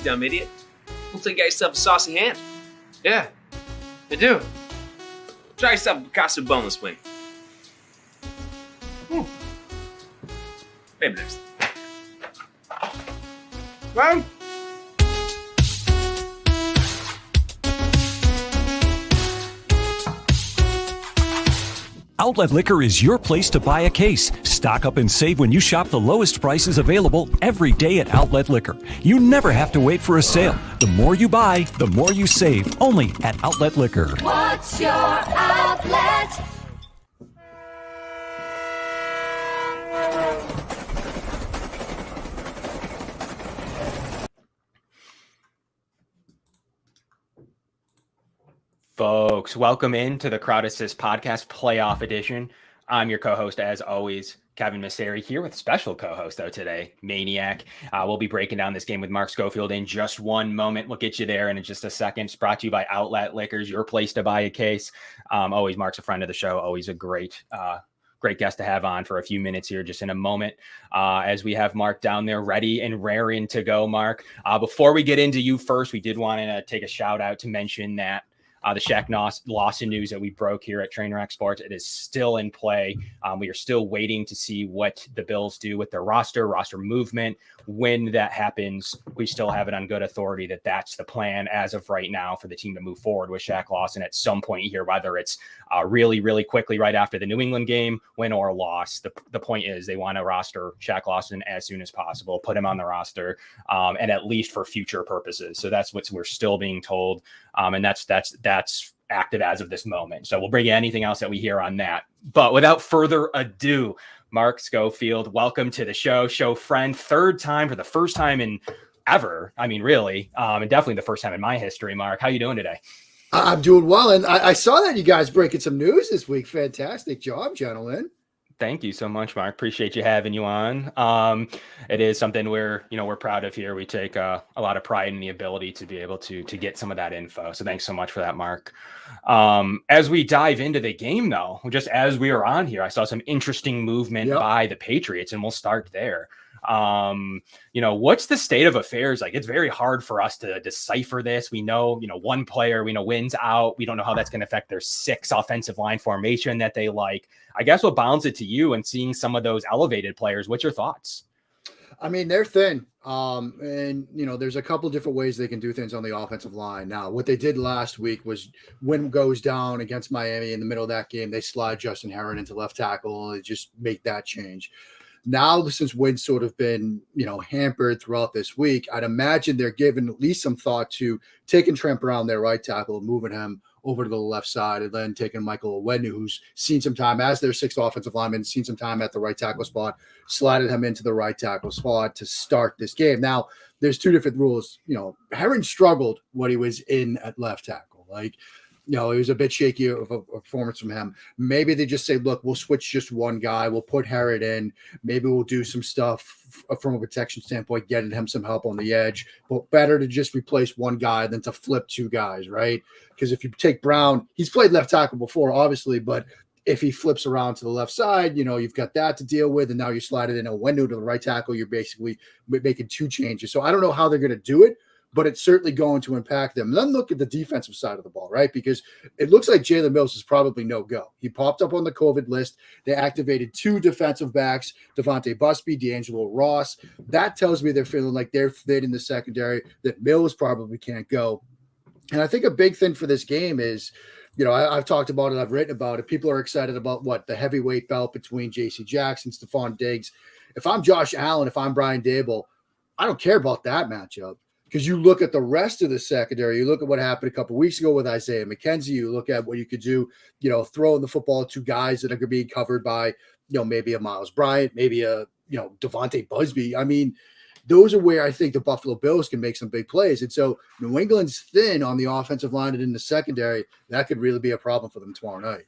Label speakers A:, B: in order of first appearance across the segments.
A: dumb idiot. Looks like you got yourself a saucy hand.
B: Yeah, I do.
A: Try yourself a Picasso boneless wing. Maybe next.
B: Well,
C: Outlet Liquor is your place to buy a case. Stock up and save when you shop the lowest prices available every day at Outlet Liquor. You never have to wait for a sale. The more you buy, the more you save. Only at Outlet Liquor.
D: What's your outlet?
B: folks, welcome into the Crowd Assist Podcast Playoff Edition. I'm your co-host, as always, Kevin Messeri, here with special co-host, though, today, Maniac. We'll be breaking down this game with Mark Schofield in just one moment. We'll get you there in just a second. It's brought to you by Outlet Liquors, your place to buy a case. Always Mark's a friend of the show, always a great guest to have on for a few minutes here, just in a moment, as we have Mark down there ready and raring to go. Mark, before we get into you first, we did want to take a shout out to mention that the Shaq Lawson news that we broke here at Trainwreck Sports, it is still in play. We are still waiting to see what the Bills do with their roster movement. When that happens, we still have it on good authority that that's the plan as of right now for the team to move forward with Shaq Lawson at some point here, whether it's really, really quickly right after the New England game, win or loss. The point is they want to roster Shaq Lawson as soon as possible, put him on the roster, and at least for future purposes. So that's what we're still being told. And that's active as of this moment. So we'll bring you anything else that we hear on that. But without further ado, Mark Schofield, welcome to the show friend, third time for the first time in ever. I mean, really, and definitely the first time in my history. Mark, how you doing today?
E: I'm doing well. And I saw that you guys breaking some news this week. Fantastic job, gentlemen.
B: Thank you so much, Mark. Appreciate you having you on. It is something we're proud of here. We take a lot of pride in the ability to be able to get some of that info. So thanks so much for that, Mark. As we dive into the game, though, just as we are on here, I saw some interesting movement by the Patriots, and we'll start there. What's the state of affairs? Like, it's very hard for us to decipher this. We know, one player, wins out. We don't know how that's going to affect their 6 offensive line formation that they like. I guess we'll bounce it to you and seeing some of those elevated players. What's your thoughts?
E: I mean, they're thin. And there's a couple different ways they can do things on the offensive line. Now, what they did last week was when goes down against Miami in the middle of that game, they slide Justin Herron into left tackle and just make that change. Now, since Wynn's sort of been, hampered throughout this week, I'd imagine they're giving at least some thought to taking Trent Brown, their right tackle, and moving him over to the left side, and then taking Michael Onwenu, who's seen some time as their 6th offensive lineman, seen some time at the right tackle spot, slided him into the right tackle spot to start this game. Now, there's 2 different rules. Herron struggled when he was in at left tackle. It was a bit shaky of a performance from him. Maybe they just say, look, we'll switch just one guy. We'll put Herod in. Maybe we'll do some stuff from a protection standpoint, getting him some help on the edge. But better to just replace one guy than to flip 2 guys, right? Because if you take Brown, he's played left tackle before, obviously, but if he flips around to the left side, you've got that to deal with, and now you slide it in Onwenu to the right tackle. You're basically making 2 changes. So I don't know how they're going to do it, but it's certainly going to impact them. Then look at the defensive side of the ball, right? Because it looks like Jalen Mills is probably no-go. He popped up on the COVID list. They activated 2 defensive backs, Devontae Busby, D'Angelo Ross. That tells me they're feeling like they're fit in the secondary, that Mills probably can't go. And I think a big thing for this game is, I've talked about it, I've written about it. People are excited about the heavyweight belt between J.C. Jackson, Stephon Diggs. If I'm Josh Allen, if I'm Brian Daboll, I don't care about that matchup. Because you look at the rest of the secondary, you look at what happened a couple of weeks ago with Isaiah McKenzie, you look at what you could do, throwing the football to guys that are being covered by, maybe a Miles Bryant, maybe a, Devontae Busby. I mean, those are where I think the Buffalo Bills can make some big plays. And so New England's thin on the offensive line and in the secondary. That could really be a problem for them tomorrow night.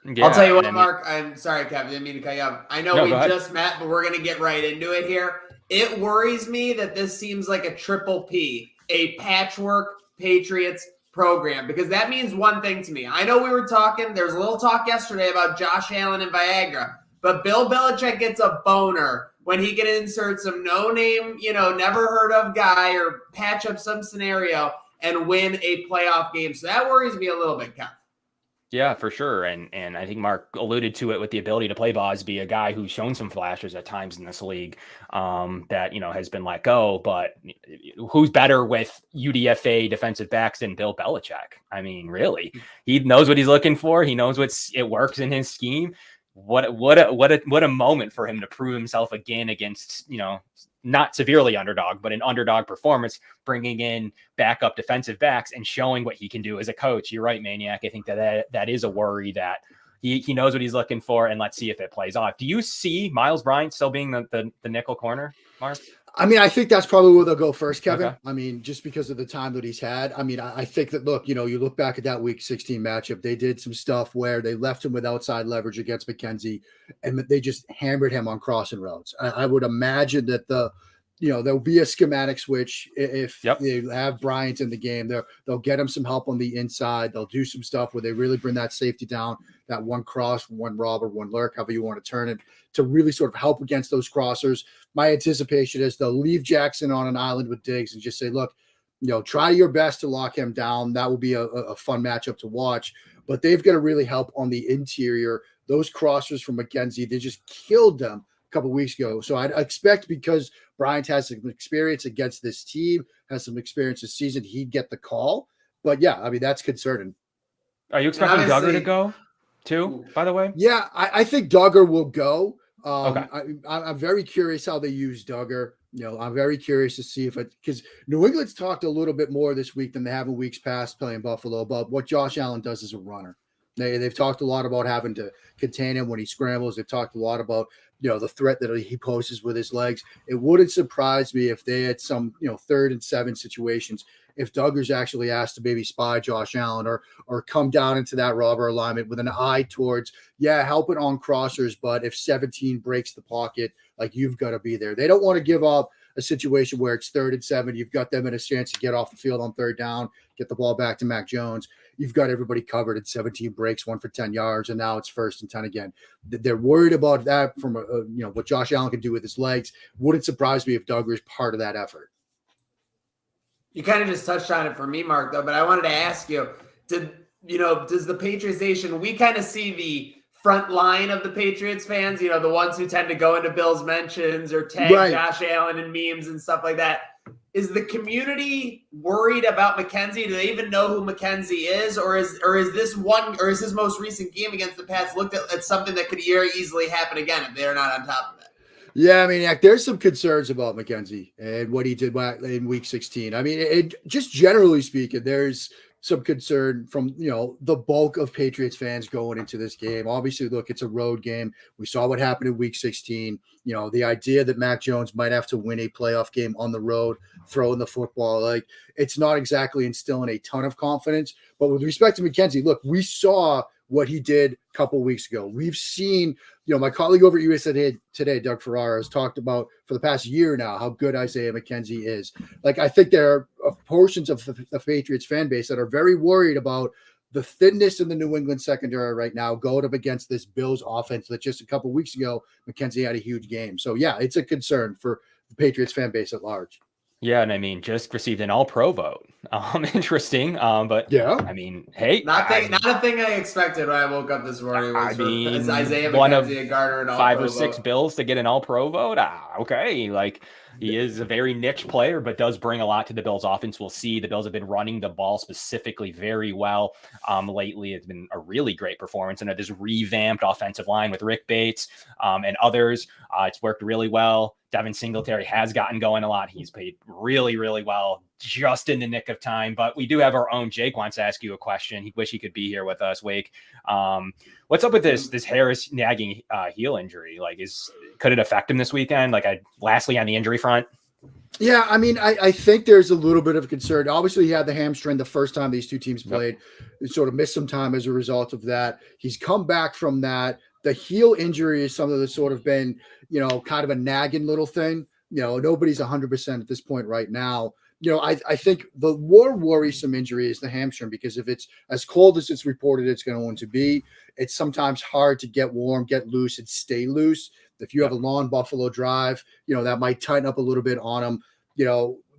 F: Yeah, I'll tell you what, Mark, I'm sorry, Kevin, I didn't mean to cut you off. I know we just met, but we're going to get right into it here. It worries me that this seems like a triple P, a patchwork Patriots program, because that means one thing to me. I know we were talking, there was a little talk yesterday about Josh Allen and Viagra, but Bill Belichick gets a boner when he can insert some no-name, never heard of guy or patch up some scenario and win a playoff game. So that worries me a little bit, Kev.
B: Yeah, for sure. And I think Mark alluded to it with the ability to play Bosby, a guy who's shown some flashes at times in this league that, has been let go. But who's better with UDFA defensive backs than Bill Belichick? I mean, really, he knows what he's looking for. He knows it works in his scheme. What a moment for him to prove himself again against, not severely underdog, but an underdog performance, bringing in backup defensive backs and showing what he can do as a coach. You're right, Maniac. I think that is a worry that he knows what he's looking for, and let's see if it plays off. Do you see Miles Bryant still being the nickel corner, Mark?
E: I mean, I think that's probably where they'll go first, Kevin.
B: Okay.
E: I mean, just because of the time that he's had. I mean, I think that, look, you look back at that week 16 matchup, they did some stuff where they left him with outside leverage against McKenzie, and they just hammered him on crossing routes. I would imagine that there'll be a schematic switch if they have Bryant in the game. They'll get him some help on the inside. They'll do some stuff where they really bring that safety down, that one cross, one rob, or one lurk, however you want to turn it, to really sort of help against those crossers. My anticipation is they'll leave Jackson on an island with Diggs and just say, look, try your best to lock him down. That will be a fun matchup to watch. But they've got to really help on the interior. Those crossers from McKenzie, they just killed them a couple of weeks ago. So I'd expect, because Bryant has some experience against this team, has some experience this season, he'd get the call. But yeah, I mean, that's concerning.
B: Are you expecting Duggar to go too, by the way?
E: Yeah, I think Duggar will go.
B: Okay.
E: I'm very curious how they use Duggar. I'm very curious to see because New England's talked a little bit more this week than they have in weeks past playing Buffalo about what Josh Allen does as a runner. They've talked a lot about having to contain him when he scrambles. They've talked a lot about, the threat that he poses with his legs. It wouldn't surprise me if they had some, 3rd and 7 situations, if Duggar's actually asked to maybe spy Josh Allen or come down into that robber alignment with an eye towards, helping on crossers. But if 17 breaks the pocket, like, you've got to be there. They don't want to give up a situation where it's 3rd and 7. You've got them in a chance to get off the field on 3rd down, get the ball back to Mac Jones. You've got everybody covered at 17 breaks, 1 for 10 yards, and now it's 1st and 10 again. They're worried about that from what Josh Allen can do with his legs. Wouldn't surprise me if Duggar is part of that effort.
F: You kind of just touched on it for me, Mark, though, but I wanted to ask you, does the Patriots Nation, we kind of see the front line of the Patriots fans, the ones who tend to go into Bill's mentions or tag Josh Allen in memes and stuff like that. Is the community worried about McKenzie? Do they even know who McKenzie is? Or is this his most recent game against the Pats looked at something that could very easily happen again if they're not on top of it?
E: Yeah, I mean, there's some concerns about McKenzie and what he did in week 16. I mean, just generally speaking, there's some concern from, the bulk of Patriots fans going into this game. Obviously, look, it's a road game. We saw what happened in week 16. The idea that Mac Jones might have to win a playoff game on the road, throwing the football, like, it's not exactly instilling a ton of confidence. But with respect to McKenzie, look, we saw what he did a couple weeks ago. We've seen, my colleague over at USA Today, Doug Ferrara, has talked about for the past year now how good Isaiah McKenzie is. Like, I think there are portions of the Patriots fan base that are very worried about the thinness in the New England secondary right now, going up against this Bills offense that just a couple weeks ago, McKenzie had a huge game. So yeah, it's a concern for the Patriots fan base at large.
B: Yeah, and I mean, just received an All-Pro vote. Interesting, but
E: yeah,
B: I mean, hey,
F: not a thing I expected when I woke up this morning. Was Isaiah
B: one
F: McKenzie and Gardner an
B: 5 or 6 Bills to get an All-Pro vote. Okay, like, he is a very niche player, but does bring a lot to the Bills' offense. We'll see. The Bills have been running the ball specifically very well lately. It's been a really great performance under this revamped offensive line with Rick Bates and others. It's worked really well. Devin Singletary has gotten going a lot. He's played really, really well, just in the nick of time. But we do have our own Jake wants to ask you a question. He wish he could be here with us, Wake. What's up with this Harris nagging heel injury? Like, could it affect him this weekend? Like, lastly, on the injury front?
E: Yeah, I mean, I think there's a little bit of concern. Obviously, he had the hamstring the first time these two teams played. He sort of missed some time as a result of that. He's come back from that. The heel injury is something that's sort of been, kind of a nagging little thing. Nobody's 100% at this point right now. I think the more worrisome injury is the hamstring, because if it's as cold as it's reported it's going to be, it's sometimes hard to get warm, get loose, and stay loose. If you have a long Buffalo drive, that might tighten up a little bit on him.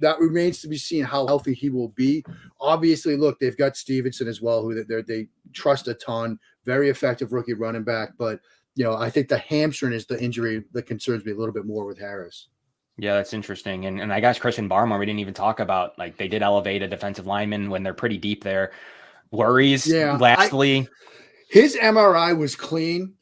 E: That remains to be seen how healthy he will be. Obviously, look, they've got Stevenson as well, who they trust a ton, very effective rookie running back. But, I think the hamstring is the injury that concerns me a little bit more with Harris.
B: Yeah, that's interesting. And I guess Christian Barmore, we didn't even talk about, like, they did elevate a defensive lineman when they're pretty deep there. Worries, lastly.
E: His MRI was clean.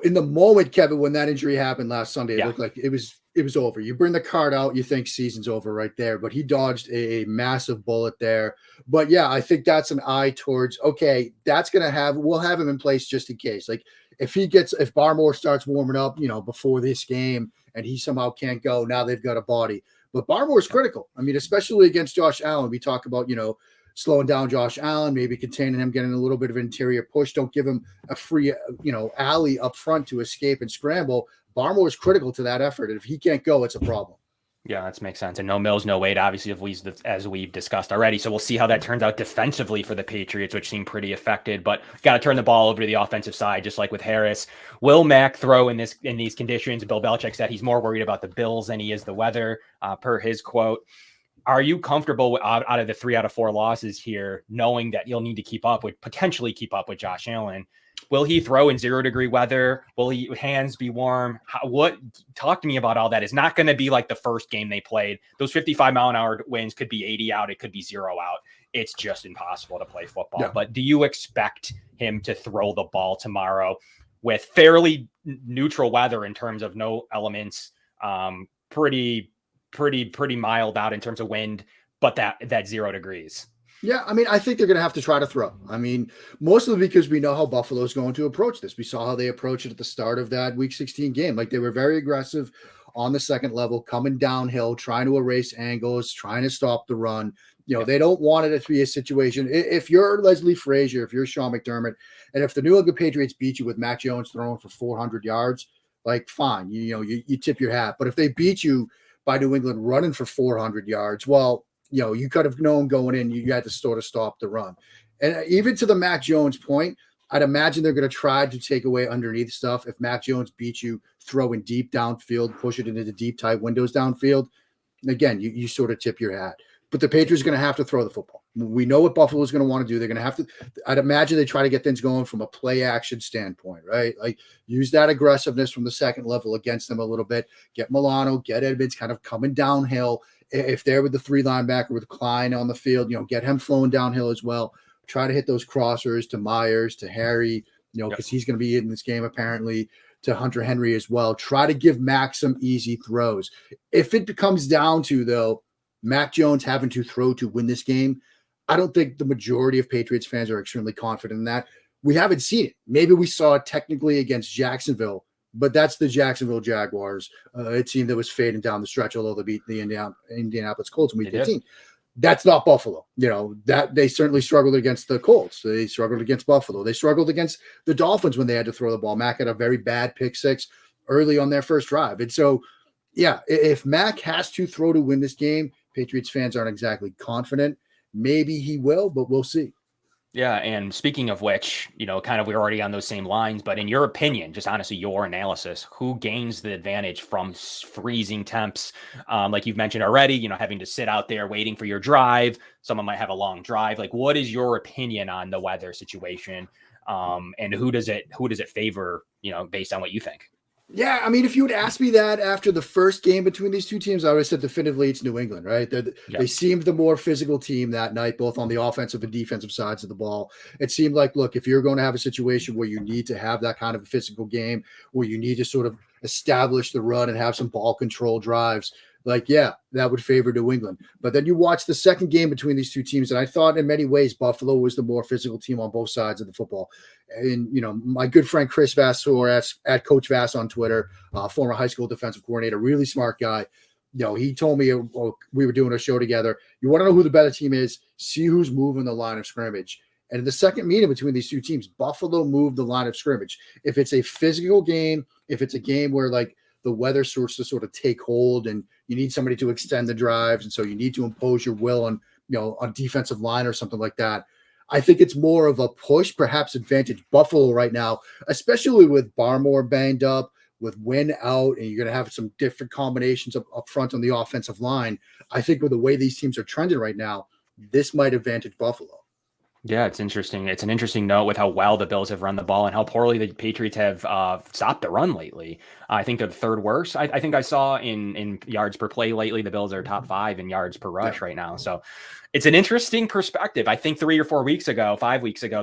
E: In the moment, Kevin, when that injury happened last Sunday, it looked like it was over. You bring the card out, you think season's over right there. But he dodged a massive bullet there. But yeah, I think that's an eye towards, okay, we'll have him in place just in case. Like if Barmore starts warming up, before this game and he somehow can't go, now they've got a body. But Barmore's critical. I mean, especially against Josh Allen. We talk about, slowing down Josh Allen, maybe containing him, getting a little bit of interior push. Don't give him a free, alley up front to escape and scramble. Barmore is critical to that effort. And if he can't go, it's a problem.
B: Yeah, that makes sense. And no Mills, no Wade, obviously, as we've discussed already. So we'll see how that turns out defensively for the Patriots, which seem pretty affected. But got to turn the ball over to the offensive side, just like with Harris. Will Mack throw in these conditions? Bill Belichick said he's more worried about the Bills than he is the weather, per his quote. Are you comfortable out of the 3 out of 4 losses here, knowing that he'll need to potentially keep up with Josh Allen? Will he throw in 0-degree weather? Will hands be warm? Talk to me about all that. It's not going to be like the first game they played. Those 55-mile-an-hour winds could be 80 out. It could be 0 out. It's just impossible to play football. Yeah. But do you expect him to throw the ball tomorrow with fairly neutral weather in terms of no elements, pretty mild out in terms of wind, but that 0 degrees?
E: Yeah, I mean, I think they're going to have to try to throw. I mean, mostly because we know how Buffalo's going to approach this. We saw how they approached it at the start of that Week 16 game. Like, they were very aggressive on the second level, coming downhill, trying to erase angles, trying to stop the run. They don't want it to be a situation. If you're Leslie Frazier, if you're Sean McDermott, and if the New England Patriots beat you with Mac Jones throwing for 400 yards, like, fine, you tip your hat. But if they beat you by New England running for 400 yards, well, you could have known going in, you had to sort of stop the run. And even to the Mac Jones point, I'd imagine they're going to try to take away underneath stuff. If Mac Jones beats you, throwing deep downfield, push it into the deep tight windows downfield. Again, you sort of tip your hat. But the Patriots are going to have to throw the football. We know what Buffalo is going to want to do. They're going to have to, I'd imagine they try to get things going from a play action standpoint, right? Like use that aggressiveness from the second level against them a little bit. Get Milano, get Edmonds kind of coming downhill. If they're with the 3 linebacker with Klein on the field, get him flowing downhill as well. Try to hit those crossers to Myers, to Harry, because he's going to be in this game apparently, to Hunter Henry as well. Try to give Mac some easy throws. If it comes down to, though, Mac Jones having to throw to win this game, I don't think the majority of Patriots fans are extremely confident in that. We haven't seen it. Maybe we saw it technically against Jacksonville, but that's the Jacksonville Jaguars, a team that was fading down the stretch, although they beat the Indianapolis Colts in Week 15. That's not Buffalo. That they certainly struggled against the Colts. They struggled against Buffalo. They struggled against the Dolphins when they had to throw the ball. Mac had a very bad pick 6 early on their first drive. And so, yeah, if Mac has to throw to win this game, Patriots fans aren't exactly confident. Maybe he will, but we'll see.
B: Yeah, and speaking of which, kind of we're already on those same lines, but in your opinion, just honestly, your analysis, who gains the advantage from freezing temps? Like you've mentioned already, having to sit out there waiting for your drive. Someone might have a long drive. Like, what is your opinion on the weather situation? And who does it favor, based on what you think?
E: Yeah, I mean, if you would ask me that after the first game between these two teams, I would have said definitively it's New England, right? They seemed the more physical team that night, both on the offensive and defensive sides of the ball. It seemed like, look, if you're going to have a situation where you need to have that kind of a physical game, where you need to sort of establish the run and have some ball control drives, like, yeah, that would favor New England. But then you watch the second game between these two teams, and I thought in many ways Buffalo was the more physical team on both sides of the football. And, my good friend Chris Vasseur at Coach Vass on Twitter, former high school defensive coordinator, really smart guy. He told me we were doing a show together. You want to know who the better team is? See who's moving the line of scrimmage. And in the second meeting between these two teams, Buffalo moved the line of scrimmage. If it's a physical game, if it's a game where like the weather starts to sort of take hold and you need somebody to extend the drives, and so you need to impose your will on defensive line or something like that, I think it's more of a push, perhaps advantage Buffalo right now, especially with Barmore banged up, with Wynn out, and you're going to have some different combinations up front on the offensive line. I think with the way these teams are trending right now, this might advantage Buffalo.
B: Yeah, it's interesting. It's an interesting note with how well the Bills have run the ball and how poorly the Patriots have stopped the run lately. I think they're the third worst. I think I saw in yards per play lately, the Bills are top 5 in yards per rush right now. So it's an interesting perspective. I think 5 weeks ago,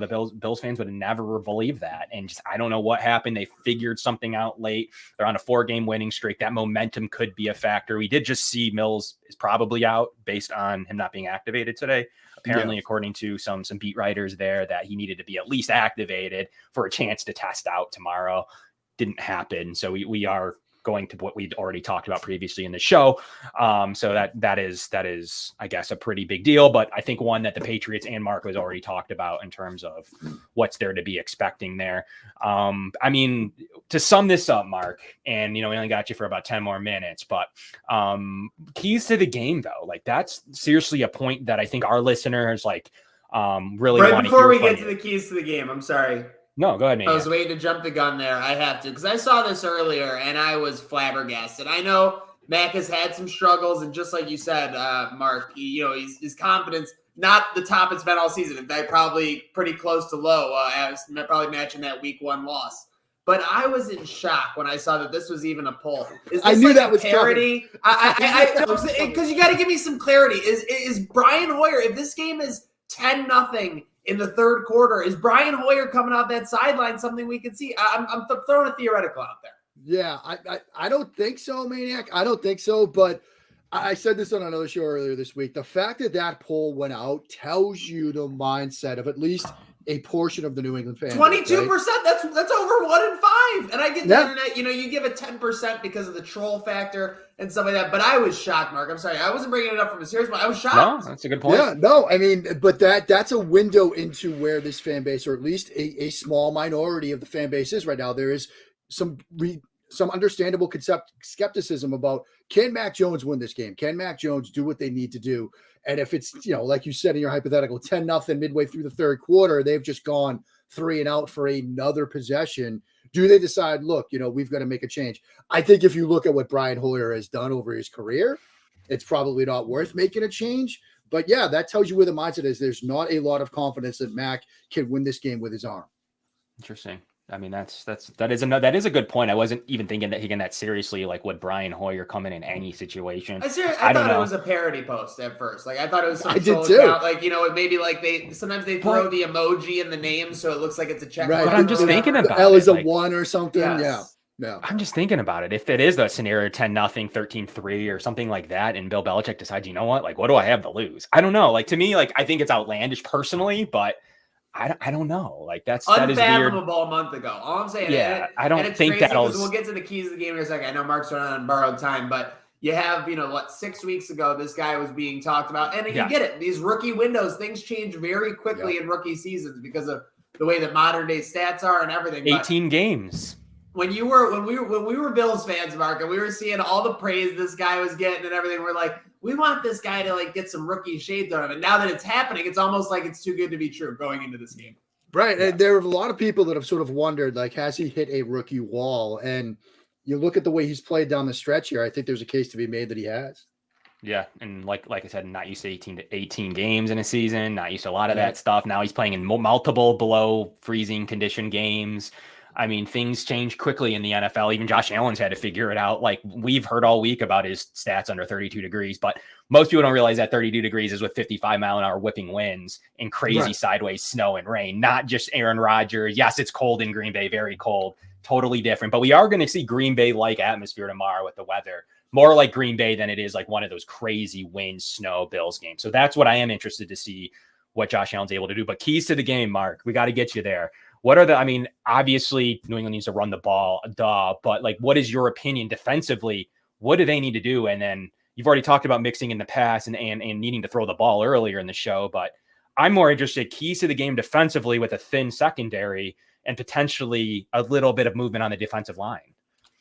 B: the Bills fans would have never believed that. And just, I don't know what happened. They figured something out late. They're on a 4-game winning streak. That momentum could be a factor. We did just see Mills is probably out based on him not being activated today. Apparently, according to some beat writers there, that he needed to be at least activated for a chance to test out tomorrow. Didn't happen. So we are going to what we'd already talked about previously in the show. So that is, I guess, a pretty big deal. But I think one that the Patriots and Mark has already talked about in terms of what's there to be expecting there. I mean, to sum this up, Mark, and, we only got you for about 10 more minutes, but keys to the game, though, like that's seriously a point that I think our listeners really want to hear.
F: Right before we get to the keys to the game, I'm sorry.
B: No, go ahead, man.
F: I was waiting to jump the gun there. I have to, because I saw this earlier and I was flabbergasted. I know Mac has had some struggles, and just like you said, Mark, his confidence, not the top it's been all season. In fact, probably pretty close to low, probably matching that week 1 loss. But I was in shock when I saw that this was even a poll. Is this
E: I knew that was
F: parody? Because you got to give me some clarity. Is Brian Hoyer, if this game is 10-0 in the third quarter, is Brian Hoyer coming out that sideline something we can see? I'm throwing a theoretical out there.
E: Yeah, I don't think so, Maniac. I don't think so, but I said this on another show earlier this week. The fact that poll went out tells you the mindset of at least a portion of the New England fans.
F: 22%.
E: Right?
F: That's over 1 in 5. And I get the internet. You give it 10% because of the troll factor and stuff like that. But I was shocked, Mark. I'm sorry, I wasn't bringing it up from a serious point. I was shocked.
B: No, that's a good point.
E: Yeah, no, I mean, but that's a window into where this fan base, or at least a small minority of the fan base, is right now. There is some understandable skepticism about, can Mac Jones win this game? Can Mac Jones do what they need to do? And if it's, like you said in your hypothetical, 10-0 midway through the third quarter, they've just gone 3 and out for another possession. Do they decide, look, we've got to make a change? I think if you look at what Brian Hoyer has done over his career, it's probably not worth making a change. But yeah, that tells you where the mindset is. There's not a lot of confidence that Mac can win this game with his arm.
B: Interesting. I mean, that is a good point. I wasn't even thinking that seriously. Like, would Brian Hoyer come in any situation?
F: I thought it was a parody post at first. Like, I thought it was some
E: I did too.
F: Account. Like, maybe like sometimes they throw the emoji in the name so it looks like it's a check.
E: Right.
B: But I'm just thinking about
E: L is a
B: like,
E: 1 or something.
F: Yes.
E: Yeah.
B: I'm just thinking about it. If it is the scenario 10-0, 13-3 or something like that, and Bill Belichick decides, you know what, like, what do I have to lose? I don't know. Like, to me, like, I think it's outlandish personally, but I don't know. Like, that is weird.
F: Unfathomable a month ago. All I'm saying.
B: Yeah, I don't think that'll.
F: We'll get to the keys of the game in a second. I know Mark's running on borrowed time, but you have, 6 weeks ago, this guy was being talked about, and you get it. These rookie windows, things change very quickly in rookie seasons because of the way that modern day stats are and everything.
B: 18 games.
F: When we were Bills fans, Mark, and we were seeing all the praise this guy was getting and everything, we're like, we want this guy to get some rookie shade on him. And now that it's happening, it's almost like it's too good to be true going into this game.
E: Right. Yeah. And there are a lot of people that have sort of wondered, like, has he hit a rookie wall? And you look at the way he's played down the stretch here, I think there's a case to be made that he has.
B: Yeah, and like I said, not used to 18 games in a season, not used to a lot of that stuff. Now he's playing in multiple below freezing condition games. I mean, things change quickly in the NFL. Even Josh Allen's had to figure it out. Like, we've heard all week about his stats under 32 degrees, but most people don't realize that 32 degrees is with 55-mile-an-hour whipping winds and crazy sideways snow and rain, not just Aaron Rodgers. Yes, it's cold in Green Bay, very cold, totally different. But we are going to see Green Bay-like atmosphere tomorrow with the weather, more like Green Bay than it is like one of those crazy wind, snow Bills games. So that's what I am interested to see what Josh Allen's able to do. But keys to the game, Mark, we got to get you there. What are obviously New England needs to run the ball, but like, what is your opinion defensively? What do they need to do? And then you've already talked about mixing in the pass and needing to throw the ball earlier in the show, but I'm more interested keys to the game defensively with a thin secondary and potentially a little bit of movement on the defensive line.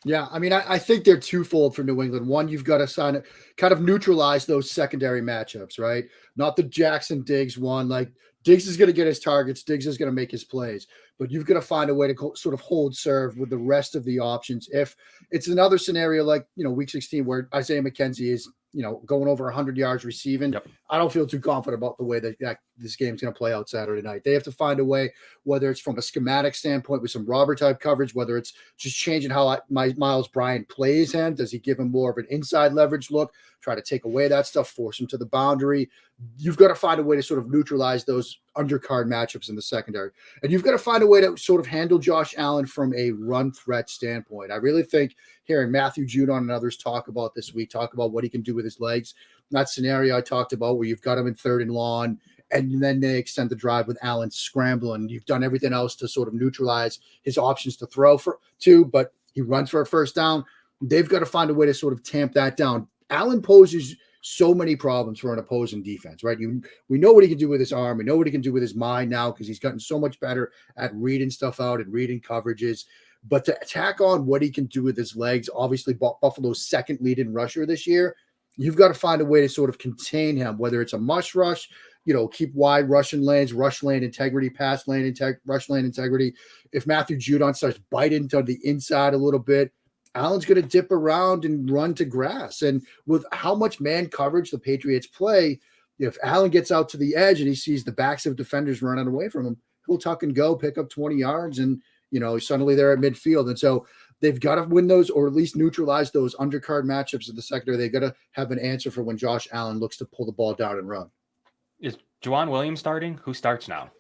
E: Yeah, I mean, I think they're twofold for New England. One, you've got to kind of neutralize those secondary matchups, right? Not the Jackson Diggs one. Like Diggs is going to get his targets, Diggs is going to make his plays, but you've got to find a way to sort of hold serve with the rest of the options. If it's another scenario like Week 16 where Isaiah McKenzie is going over 100 yards receiving,
B: Yep.
E: I don't feel too confident about the way that this game's going to play out Saturday night. They have to find a way, whether it's from a schematic standpoint with some robber type coverage, whether it's just changing how Miles Bryant plays him. Does he give him more of an inside leverage look, try to take away that stuff, force him to the boundary? You've got to find a way to sort of neutralize those undercard matchups in the secondary. And you've got to find a way to sort of handle Josh Allen from a run threat standpoint. I really think hearing Matthew Judon and others talk about this week, talk about what he can do with his legs, that scenario I talked about where you've got him in 3rd and long, and then they extend the drive with Allen scrambling. You've done everything else to sort of neutralize his options to throw to, but he runs for a first down. They've got to find a way to sort of tamp that down. Allen poses so many problems for an opposing defense, right? We know what he can do with his arm. We know what he can do with his mind now because he's gotten so much better at reading stuff out and reading coverages. But to attack on what he can do with his legs, obviously Buffalo's second leading rusher this year, you've got to find a way to sort of contain him, whether it's a mush rush, keep wide rushing lanes, rush lane integrity, pass lane rush lane integrity. If Matthew Judon starts biting to the inside a little bit, Allen's going to dip around and run to grass. And with how much man coverage the Patriots play, if Allen gets out to the edge and he sees the backs of defenders running away from him, he'll tuck and go, pick up 20 yards, and suddenly they're at midfield. And so they've got to win those, or at least neutralize those undercard matchups in the secondary. They've got to have an answer for when Josh Allen looks to pull the ball down and run.
B: Is Juwan Williams starting? Who starts now?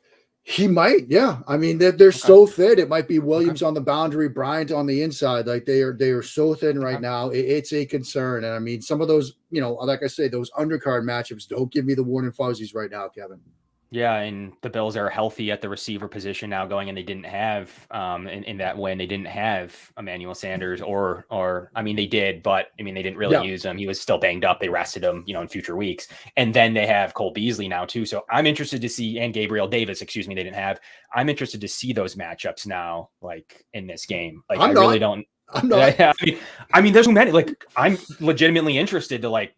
E: He might, yeah. I mean, they're so thin. It might be Williams on the boundary, Bryant on the inside. Like they are so thin right now. It's a concern. And I mean, some of those, like I say, those undercard matchups don't give me the warning fuzzies right now, Kevin.
B: Yeah, and the Bills are healthy at the receiver position now going, and they didn't have in that win, they didn't have Emmanuel Sanders or I mean, they did, but I mean, they didn't really use him. He was still banged up. They rested him, in future weeks. And then they have Cole Beasley now too. So I'm interested to see, and Gabriel Davis, they didn't have. I'm interested to see those matchups now, like in this game. Like I'm not. I mean, there's so many. Like, I'm legitimately interested to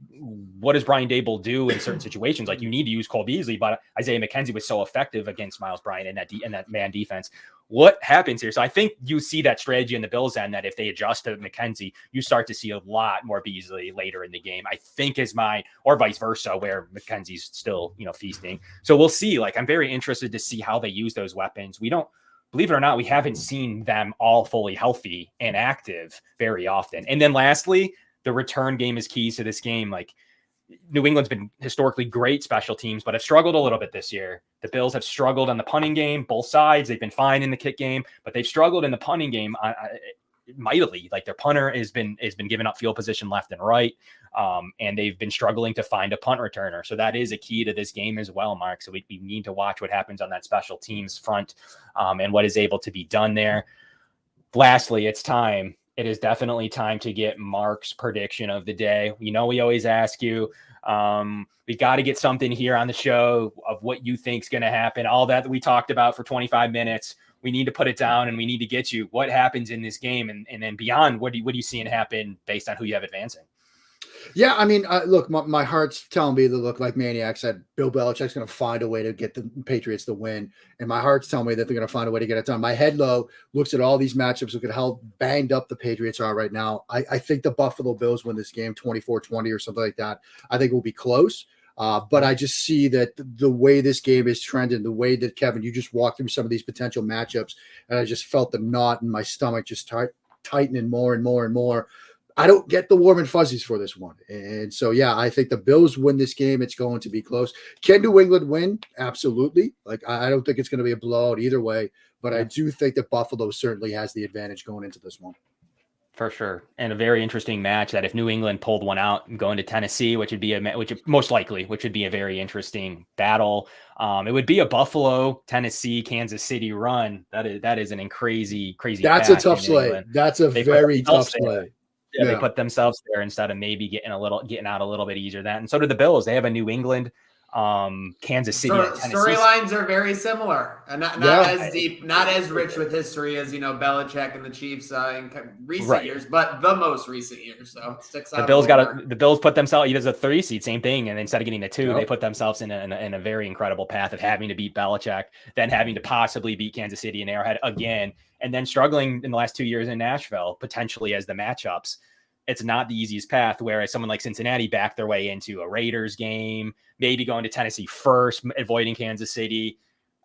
B: what does Brian Daboll do in certain situations? Like, you need to use Cole Beasley, but Isaiah McKenzie was so effective against Miles Bryant in that man defense. What happens here? So I think you see that strategy in the Bills end that if they adjust to McKenzie, you start to see a lot more Beasley later in the game. I think or vice versa, where McKenzie's still feasting. So we'll see. Like, I'm very interested to see how they use those weapons. Believe it or not, we haven't seen them all fully healthy and active very often. And then lastly, the return game is key to this game. Like, New England's been historically great special teams, but have struggled a little bit this year. The Bills have struggled on the punting game, both sides. They've been fine in the kick game, but they've struggled in the punting game mightily. Like, their punter has been giving up field position left and right. And they've been struggling to find a punt returner. So that is a key to this game as well, Mark. So we need to watch what happens on that special teams front and what is able to be done there. Lastly, it's time. It is definitely time to get Mark's prediction of the day. We always ask you. We got to get something here on the show of what you think is going to happen. All that we talked about for 25 minutes. We need to put it down, and we need to get you what happens in this game, and then beyond. What do you seeing happen based on who you have advancing?
E: Yeah, I mean, look, my heart's telling me to look like maniacs that Bill Belichick's going to find a way to get the Patriots to win, and my heart's telling me that they're going to find a way to get it done. My head low looks at all these matchups. Look at how banged up the Patriots are right now. I think the Buffalo Bills win this game 24-20 or something like that. I think it will be close, but I just see that the way this game is trending, the way that, Kevin, you just walked through some of these potential matchups, and I just felt the knot in my stomach just tightening more and more and more. I don't get the warm and fuzzies for this one. And so, yeah, I think the Bills win this game. It's going to be close. Can New England win? Absolutely. Like, I don't think it's going to be a blowout either way, but I do think that Buffalo certainly has the advantage going into this one.
B: For sure. And a very interesting match that if New England pulled one out and going to Tennessee, which would be most likely a very interesting battle. It would be a Buffalo, Tennessee, Kansas City run. That is an crazy.
E: That's a tough slate. That's a very tough slate.
B: Yeah, they put themselves there instead of maybe getting out a little bit easier than that. And so did the Bills. They have a New England Kansas City and Tennessee.
F: Storylines are very similar, and not as deep, not as rich with history as Belichick and the Chiefs in recent years, but the most recent years. So it sticks out.
B: The Bills put themselves either as a 3 seed, same thing, and instead of getting the 2, they put themselves in a very incredible path of having to beat Belichick, then having to possibly beat Kansas City and Arrowhead again, and then struggling in the last 2 years in Nashville, potentially as the matchups. It's not the easiest path, whereas someone like Cincinnati backed their way into a Raiders game, maybe going to Tennessee first, avoiding Kansas City.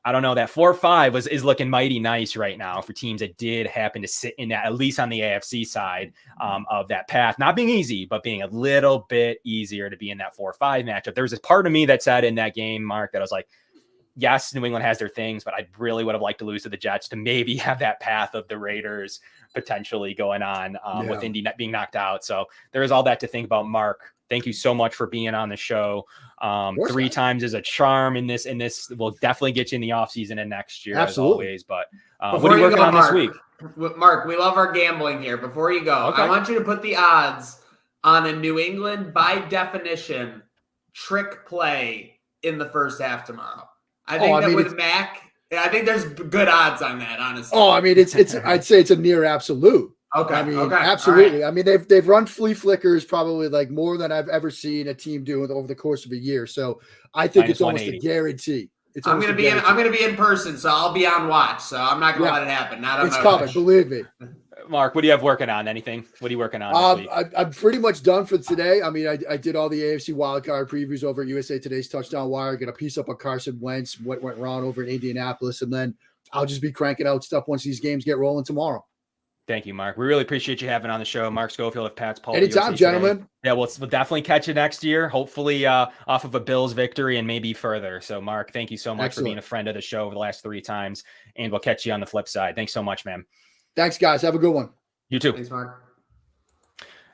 B: I don't know. That 4-5 is looking mighty nice right now for teams that did happen to sit in that, at least on the AFC side of that path. Not being easy, but being a little bit easier to be in that 4-5 matchup. There was a part of me that said in that game, Mark, that I was like, yes, New England has their things, but I really would have liked to lose to the Jets to maybe have that path of the Raiders potentially going on with Indy being knocked out. So there is all that to think about. Mark, thank you so much for being on the show. 3 times is a charm in this. We'll definitely get you in the offseason and next year, as always. But what are you working on this week?
F: Mark, we love our gambling here. Before you go, I want you to put the odds on a New England, by definition, trick play in the first half tomorrow. I think with Mac, I think there's good odds on that, honestly.
E: It's I'd say it's a near absolute.
F: Okay.
E: Absolutely. Right. They've run flea flickers probably like more than I've ever seen a team do over the course of a year. So I think it's almost a guarantee.
F: I'm going to be in person, so I'll be on watch. So I'm not going to let it happen.
E: It's coming, believe me.
B: Mark, what do you have working on? Anything? What are you working on this week?
E: I'm pretty much done for today. I did all the AFC wildcard previews over at USA Today's Touchdown Wire. Get a piece up on Carson Wentz, what went wrong over in Indianapolis, and then I'll just be cranking out stuff once these games get rolling tomorrow.
B: Thank you, Mark. We really appreciate you having on the show. Mark Schofield of Pat's Pulse.
E: Anytime, gentlemen.
B: Yeah, we'll definitely catch you next year, hopefully off of a Bills victory and maybe further. So, Mark, thank you so much for being a friend of the show over the last 3 times, and we'll catch you on the flip side. Thanks so much, man.
E: Thanks, guys. Have a good one.
B: You too.
F: Thanks, Mark.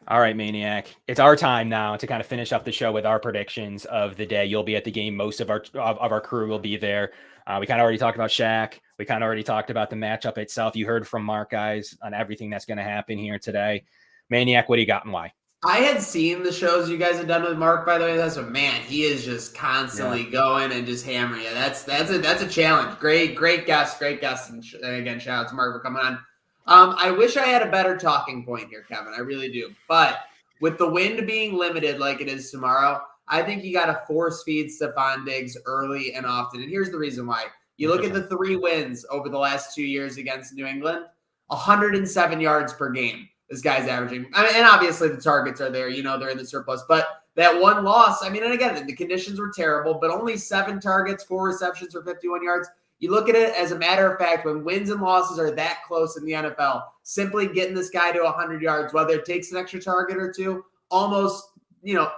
B: All right, Maniac. It's our time now to kind of finish up the show with our predictions of the day. You'll be at the game. Most of our crew will be there. We kind of already talked about Shaq. We kind of already talked about the matchup itself. You heard from Mark, guys, on everything that's going to happen here today. Maniac, what do you got and why?
F: I had seen the shows you guys have done with Mark, by the way. That's he is just constantly going and just hammering it. That's a challenge. Great guest. And again, shout out to Mark for coming on. I wish I had a better talking point here, Kevin. I really do. But with the wind being limited like it is tomorrow, I think you got to force feed Stephon Diggs early and often. And here's the reason why. You look at the 3 wins over the last 2 years against New England, 107 yards per game. This guy's averaging. And obviously the targets are there. They're in the surplus. But that one loss, and again, the conditions were terrible, but only 7 targets, 4 receptions for 51 yards. You look at it as a matter of fact, when wins and losses are that close in the NFL, simply getting this guy to 100 yards, whether it takes an extra target or 2, almost,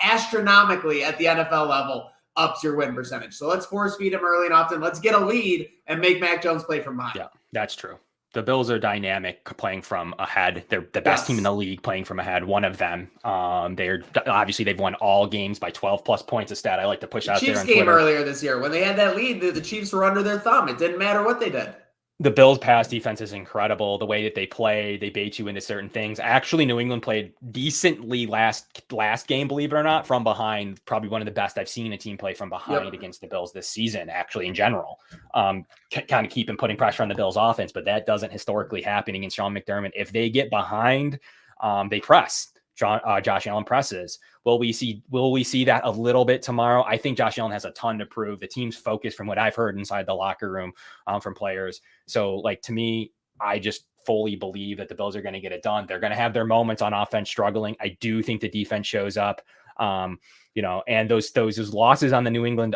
F: astronomically at the NFL level, ups your win percentage. So let's force feed him early and often. Let's get a lead and make Mac Jones play from behind.
B: Yeah, that's true. The Bills are dynamic playing from ahead. They're the best team in the league playing from ahead. One of them. They've won all games by 12 plus points. A stat I like to push out there on Twitter.
F: Chiefs game earlier this year when they had that lead, the Chiefs were under their thumb. It didn't matter what they did.
B: The Bills' pass defense is incredible. The way that they play, they bait you into certain things. Actually, New England played decently last game, believe it or not, from behind. Probably one of the best I've seen a team play from behind against the Bills this season, actually, in general. Kind of keeping putting pressure on the Bills' offense, but that doesn't historically happen against Sean McDermott. If they get behind, they press. Josh Allen presses. Will we see that a little bit tomorrow? I think Josh Allen has a ton to prove. The team's focused from what I've heard inside the locker room from players. So, to me, I just fully believe that the Bills are going to get it done. They're going to have their moments on offense struggling. I do think the defense shows up. And those losses on the New England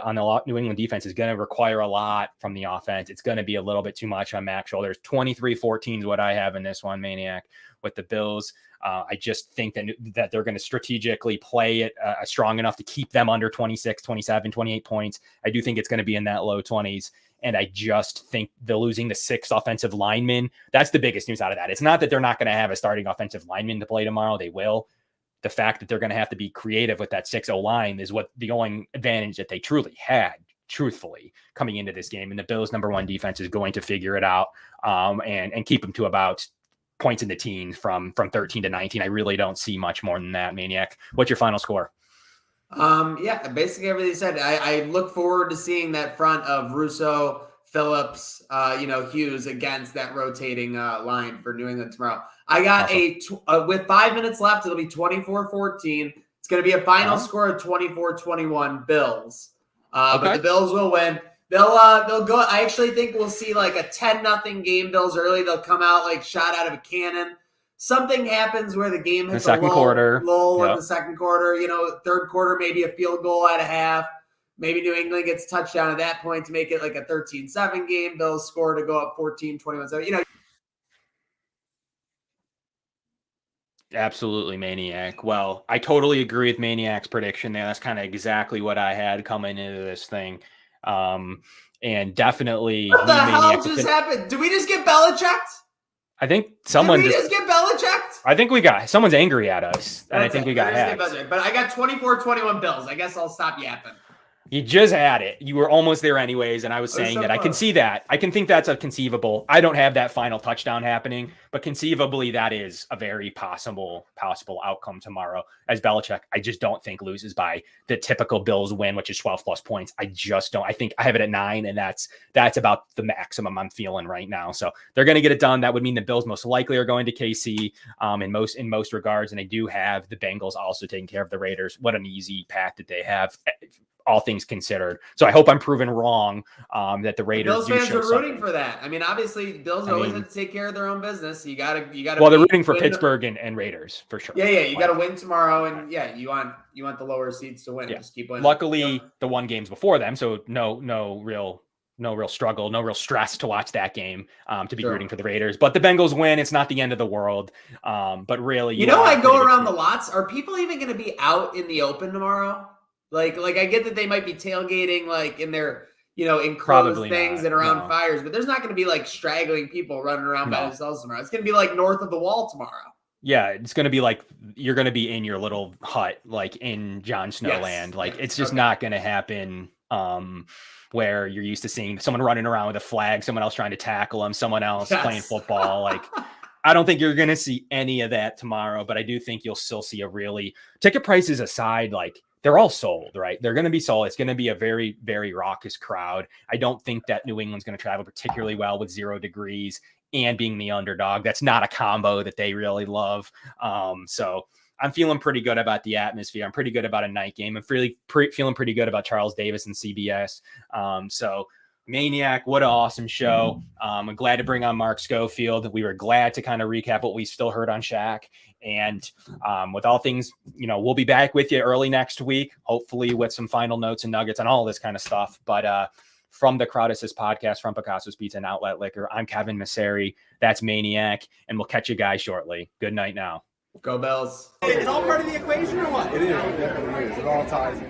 B: defense is going to require a lot from the offense. It's going to be a little bit too much on Mac's shoulders. 23-14 is what I have in this one, Maniac, with the Bills. I just think that they're going to strategically play it strong enough to keep them under 26, 27, 28 points. I do think it's going to be in that low 20s. And I just think they're losing the 6th offensive lineman. That's the biggest news out of that. It's not that they're not going to have a starting offensive lineman to play tomorrow. They will. The fact that they're going to have to be creative with that 6-0 line is what the only advantage that they truly had, truthfully, coming into this game. And the Bills' number 1 defense is going to figure it out and keep them to about points in the teens from 13 to 19. I really don't see much more than that, Maniac. What's your final score?
F: Yeah, basically everything said. I look forward to seeing that front of Russo, Phillips, Hughes against that rotating line for New England tomorrow. I got with 5 minutes left, it'll be 24-14. It's going to be a final score of 24-21 Bills. But the Bills will win. They'll go. I actually think we'll see like a 10-0 game. Bills early. They'll come out like shot out of a cannon. Something happens where the game hits a lull in the second quarter. Third quarter, maybe a field goal at a half. Maybe New England gets touchdown at that point to make it like a 13-7 game. Bills score to go up 14-21.
B: Absolutely, Maniac. Well, I totally agree with Maniac's prediction there. That's kind of exactly what I had coming into this thing. And definitely.
F: What the hell just happened? Did we just get Belichicked?
B: I think someone
F: Did we just get Belichicked?
B: I think someone's angry at us. And I think we got hacked.
F: But I got 24-21 Bills. I guess I'll stop yapping.
B: You just had it. You were almost there anyways. And I was saying that I can see that. I can think that's a conceivable. I don't have that final touchdown happening, but conceivably that is a very possible outcome tomorrow. As Belichick, I just don't think loses by the typical Bills win, which is 12 plus points. I just don't. I think I have it at 9, and that's about the maximum I'm feeling right now. So they're going to get it done. That would mean the Bills most likely are going to KC in most regards. And they do have the Bengals also taking care of the Raiders. What an easy path that they have, all things considered. So I hope I'm proven wrong that the Raiders.
F: Bills fans are rooting for that. I mean, obviously, Bills always have to take care of their own business. You got to.
B: Well, they're rooting for Pittsburgh and Raiders for sure.
F: Yeah. You got to win tomorrow, and you want the lower seeds to win. Yeah. Just keep winning.
B: Luckily, the one game's before them, so no real struggle, no real stress to watch that game to be rooting for the Raiders. But the Bengals win. It's not the end of the world. But really,
F: I go around the lots. Are people even going to be out in the open tomorrow? Like I get that they might be tailgating like in their, enclosed things and around fires, but there's not going to be like straggling people running around by themselves tomorrow. It's going to be like north of the wall tomorrow.
B: Yeah, it's going to be like you're going to be in your little hut, like in Jon Snow land. Like it's just not going to happen where you're used to seeing someone running around with a flag, someone else trying to tackle them, someone else playing football. Like I don't think you're going to see any of that tomorrow, but I do think you'll still see ticket prices aside, like they're all sold, right? They're going to be sold. It's going to be a very, very raucous crowd. I don't think that New England's going to travel particularly well with 0 degrees and being the underdog. That's not a combo that they really love. So I'm feeling pretty good about the atmosphere. I'm pretty good about a night game. I'm feeling pretty good about Charles Davis and CBS. So Maniac, what an awesome show. I'm glad to bring on Mark Schofield. We were glad to kind of recap what we still heard on Shaq. And with all things, we'll be back with you early next week, hopefully with some final notes and nuggets and all this kind of stuff. But from the Crowd Assist podcast, from Picasso's Pizza and Outlet Liquor, I'm Kevin Masseri. That's Maniac. And we'll catch you guys shortly. Good night now.
F: Go Bells.
G: It's all part of the equation or what? It is. It definitely is. It all ties in.